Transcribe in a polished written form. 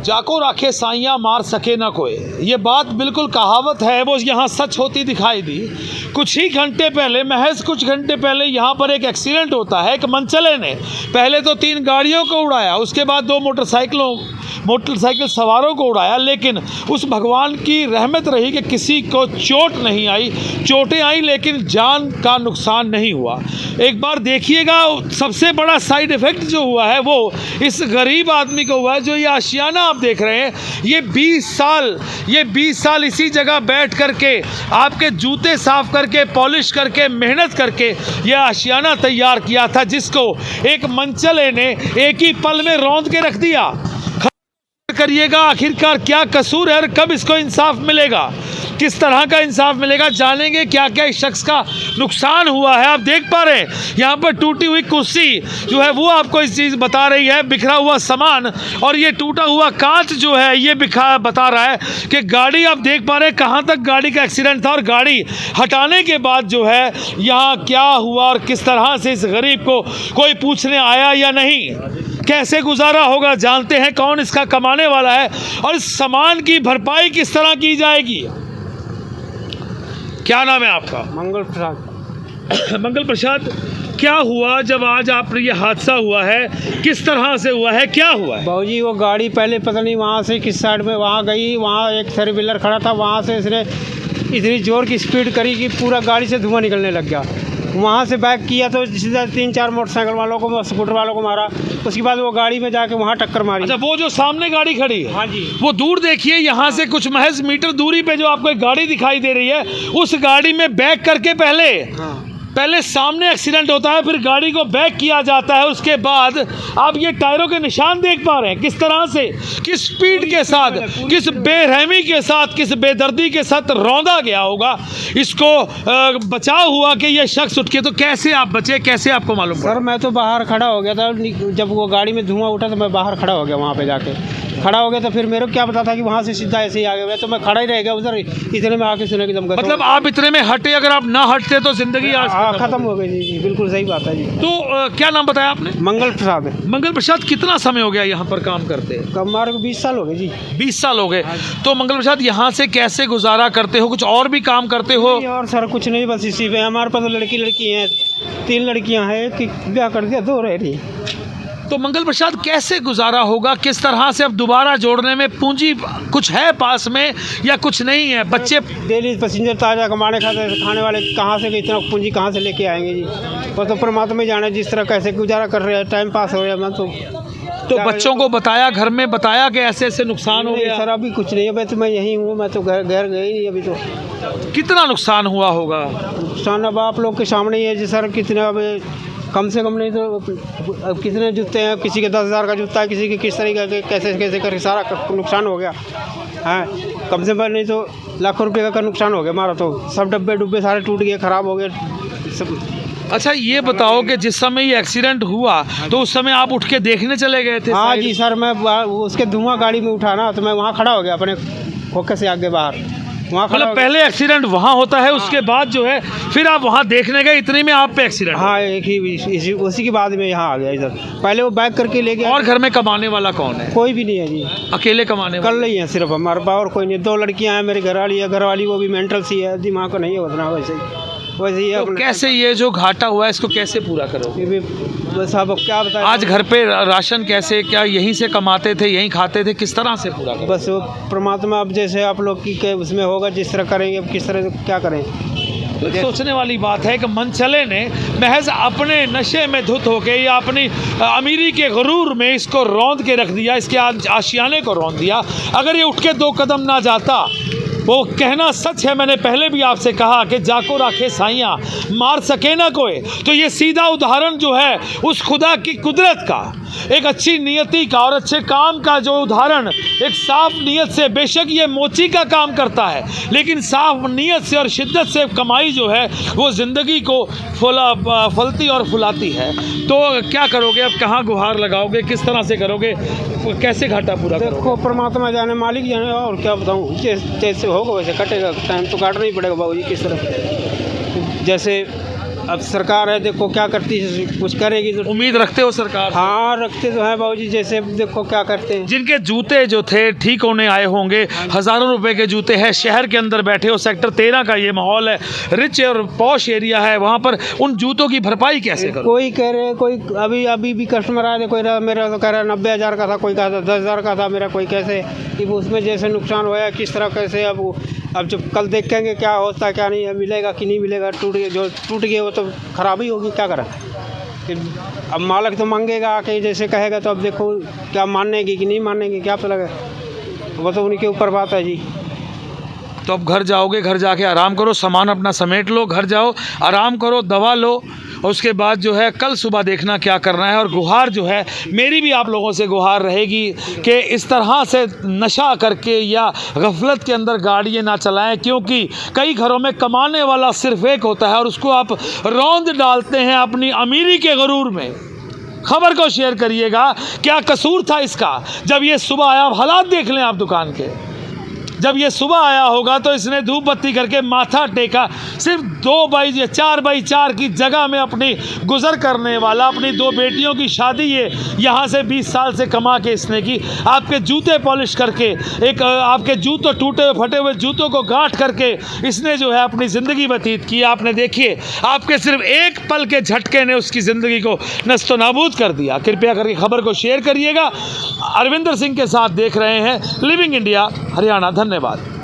जाको राखे साइयाँ मार सके ना कोई, ये बात बिल्कुल कहावत है, वो यहाँ सच होती दिखाई दी। कुछ ही घंटे पहले, महज कुछ घंटे पहले यहाँ पर एक एक्सीडेंट होता है। एक मनचले ने पहले तो 3 गाड़ियों को उड़ाया, उसके बाद 2 मोटरसाइकिल सवारों को उड़ाया, लेकिन उस भगवान की रहमत रही कि किसी को चोट नहीं आई। चोटें आई लेकिन जान का नुकसान नहीं हुआ। एक बार देखिएगा, सबसे बड़ा साइड इफ़ेक्ट जो हुआ है वो इस गरीब आदमी को हुआ है। जो ये आशियाना आप देख रहे हैं, ये 20 साल इसी जगह बैठ करके, आपके जूते साफ करके, पॉलिश करके, मेहनत करके ये आशियाना तैयार किया था, जिसको एक मनचले ने एक ही पल में रौंद के रख दिया। करिएगा आखिरकार क्या कसूर है और कब इसको इंसाफ मिलेगा, किस तरह का इंसाफ मिलेगा, जानेंगे क्या क्या इस शख्स का नुकसान हुआ है। आप देख पा रहे हैं यहाँ पर टूटी हुई कुर्सी जो है वो आपको इस चीज़ बता रही है, बिखरा हुआ सामान और ये टूटा हुआ कांच जो है ये बता रहा है कि गाड़ी, आप देख पा रहे हैं कहाँ तक गाड़ी का एक्सीडेंट था और गाड़ी हटाने के बाद जो है यहाँ क्या हुआ और किस तरह से इस गरीब को कोई पूछने आया या नहीं, कैसे गुजारा होगा, जानते हैं कौन इसका कमाने वाला है और इस सामान की भरपाई किस तरह की जाएगी। क्या नाम है आपका? मंगल प्रसाद। मंगल प्रसाद, क्या हुआ जब आज आप ये हादसा हुआ है, किस तरह से हुआ है, क्या हुआ है? बाबूजी वो गाड़ी पहले पता नहीं वहाँ से किस साइड में वहाँ गई, वहाँ एक 4 व्हीलर खड़ा था, वहाँ से इसने इतनी ज़ोर की स्पीड करी कि पूरा गाड़ी से धुआं निकलने लग गया। वहाँ से बैक किया तो सीधा 3-4 मोटरसाइकिल वालों को, स्कूटर वालों को मारा। उसके बाद वो गाड़ी में जाके वहाँ टक्कर मारी। अच्छा, वो जो सामने गाड़ी खड़ी है, हाँ जी, वो दूर देखिए, यहाँ से कुछ महज मीटर दूरी पे जो आपको एक गाड़ी दिखाई दे रही है, उस गाड़ी में बैक करके पहले सामने एक्सीडेंट होता है, फिर गाड़ी को बैक किया जाता है। उसके बाद आप ये टायरों के निशान देख पा रहे हैं किस तरह से, किस स्पीड के साथ, किस बेरहमी के साथ, किस बेदर्दी के साथ रौंदा गया होगा। इसको बचाव हुआ कि ये शख्स उठ के, तो कैसे आप बचे, कैसे आपको मालूम? सर मैं तो बाहर खड़ा हो गया था, जब वो गाड़ी में धुआं उठा तो मैं बाहर खड़ा हो गया, वहाँ पे जाके खड़ा हो गया। तो फिर मेरे को क्या पता था कि वहाँ से सीधा ऐसे ही आ गया, तो मैं खड़ा ही रह गया उधर। इतने में आके सुने कि दम, मतलब आप इतने में हटे, अगर आप ना हटते तो जिंदगी आज खत्म हो गई। जी बिल्कुल सही बात है जी। तो क्या नाम बताया आपने? मंगल प्रसाद। मंगल प्रसाद, कितना समय हो गया यहाँ पर काम करते? हमारे को 20 साल हो गए जी। 20 साल हो गए। तो मंगल प्रसाद, यहाँ से कैसे गुजारा करते हो, कुछ और भी काम करते हो? और सर कुछ नहीं, बस इसी पे। हमारे पास लड़की हैं, 3 लड़कियाँ हैं, कि ब्याह कर दिया, 2 रह रही। तो मंगल प्रसाद कैसे गुजारा होगा, किस तरह से अब दोबारा जोड़ने में पूंजी कुछ है पास में या कुछ नहीं है? बच्चे डेली पैसेंजर ताज़ा खाने वाले कहाँ से, इतना पूंजी कहाँ से लेके आएंगे जी? वो तो परमात्मा ही जाने जिस तरह कैसे गुजारा कर रहे हैं, टाइम पास हो रहा है। मैं तो बच्चों को बताया, घर में बताया कि ऐसे ऐसे नुकसान हो गया? सर अभी कुछ नहीं है, तो मैं यहीं हूँ, मैं तो घर गई नहीं अभी। तो कितना नुकसान हुआ होगा? नुकसान अब आप लोग के सामने ही है जी सर। कितना, अब कम से कम नहीं तो अब कितने जूते हैं, किसी के 10,000 का जूता है, किसी के किस तरीके के कैसे कर सारा नुकसान हो गया है। कम से कम नहीं तो लाखों रुपये का नुकसान हो गया हमारा। तो सब डब्बे सारे टूट गए, ख़राब हो गए सब। अच्छा, ये बताओ कि जिस समय ये एक्सीडेंट हुआ तो उस समय आप उठ के देखने चले गए थे? हाँ जी सर, मैं उसके धुआं गाड़ी में उठा ना, तो मैं वहाँ खड़ा हो गया अपने खोखे से आगे बाहर। वहाँ मतलब पहले एक्सीडेंट वहाँ होता है, उसके बाद जो है फिर आप वहाँ देखने गए, इतने में आप पे एक्सीडेंट? हाँ, एक ही उसी के बाद में यहाँ आ गया इधर। पहले वो बैक करके ले गया। और घर में कमाने वाला कौन है? कोई भी नहीं है जी, अकेले कमाने कर रही है सिर्फ हमारे पास, और कोई नहीं। 2 लड़कियाँ हैं, मेरी घरवाली है, घरवाली वो भी मेंटल सी है, दिमाग को नहीं है उतना, वैसे ही है। तो कैसे ये जो घाटा हुआ है इसको कैसे पूरा करोगे? बस अब क्या बताएं। आज घर पे राशन कैसे, क्या यहीं से कमाते थे, यहीं खाते थे, किस तरह से पूरा करोगे? बस वो परमात्मा अब जैसे आप लोग की उसमें होगा, जिस तरह करेंगे, अब किस तरह क्या करें। तो सोचने वाली बात है कि मनचले ने महज अपने नशे में धुत होके या अपनी अमीरी के गुरूर में इसको रौंद के रख दिया, इसके आशियाने को रौंद दिया। अगर ये उठ के 2 कदम ना जाता, वो कहना सच है, मैंने पहले भी आपसे कहा कि जाको राखे साइयाँ मार सके ना कोई, तो ये सीधा उदाहरण जो है उस खुदा की कुदरत का, एक अच्छी नियति का और अच्छे काम का जो उदाहरण, एक साफ नीयत से, बेशक ये मोची का काम करता है, लेकिन साफ नीयत से और शिद्दत से कमाई जो है वो ज़िंदगी को फलती और फुलाती है। तो क्या करोगे अब, कहाँ गुहार लगाओगे, किस तरह से करोगे, कैसे घाटा पूरा करोगे? देखो परमात्मा जाने, मालिक जाने, और क्या बताऊँ। जैसे होगा वैसे कटेगा, टाइम तो काटना ही पड़ेगा बाबूजी। किस तरह, जैसे अब सरकार है, देखो क्या करती है, कुछ करेगी तो। उम्मीद रखते हो सरकार से? हाँ रखते तो हैं बाबूजी, जैसे देखो क्या करते हैं। जिनके जूते जो थे ठीक होने आए होंगे, हज़ारों रुपए के जूते हैं, शहर के अंदर बैठे हो, सेक्टर 13 का ये माहौल है, रिच और पॉश एरिया है, वहाँ पर उन जूतों की भरपाई कैसे करो? कोई कह रहे, कोई अभी अभी भी कस्टमर आए थे, कोई मेरा तो कह रहा 90,000 का था, कोई कहा था 10,000 का था मेरा, कोई कैसे कि उसमें जैसे नुकसान होया किस तरह कैसे। अब जब कल देखेंगे क्या होता है क्या नहीं है, मिलेगा कि नहीं मिलेगा, जो टूट गया वो तो खराबी होगी, क्या करें। अब मालिक तो मांगेगा आके, जैसे कहेगा तो अब देखो क्या मानेगी कि नहीं मानेगी, क्या पता लगे, वो तो उनके ऊपर बात है जी। तो अब घर जाओगे, घर जाके आराम करो, सामान अपना समेट लो, घर जाओ, आराम करो, दवा लो, और उसके बाद जो है कल सुबह देखना क्या करना है। और गुहार जो है मेरी भी आप लोगों से गुहार रहेगी कि इस तरह से नशा करके या गफलत के अंदर गाड़ियाँ ना चलाएं, क्योंकि कई घरों में कमाने वाला सिर्फ एक होता है और उसको आप रौंद डालते हैं अपनी अमीरी के गरूर में। खबर को शेयर करिएगा, क्या कसूर था इसका। जब ये सुबह आया, हालात देख लें आप दुकान के, जब ये सुबह आया होगा तो इसने धूप बत्ती करके माथा टेका, सिर्फ 2 बाई या 4 बाई 4 की जगह में अपनी गुजर करने वाला, अपनी 2 बेटियों की शादी ये यहाँ से 20 साल से कमा के इसने की। आपके जूते पॉलिश करके, एक आपके जूतों टूटे हुए फटे हुए जूतों को गांठ करके इसने जो है अपनी ज़िंदगी व्यतीत की। आपने देखिए, आपके सिर्फ एक पल के झटके ने उसकी ज़िंदगी को नस्तो नाबूद कर दिया। कृपया करके खबर को शेयर करिएगा। अरविंदर सिंह के साथ देख रहे हैं लिविंग इंडिया हरियाणा। धन्यवाद।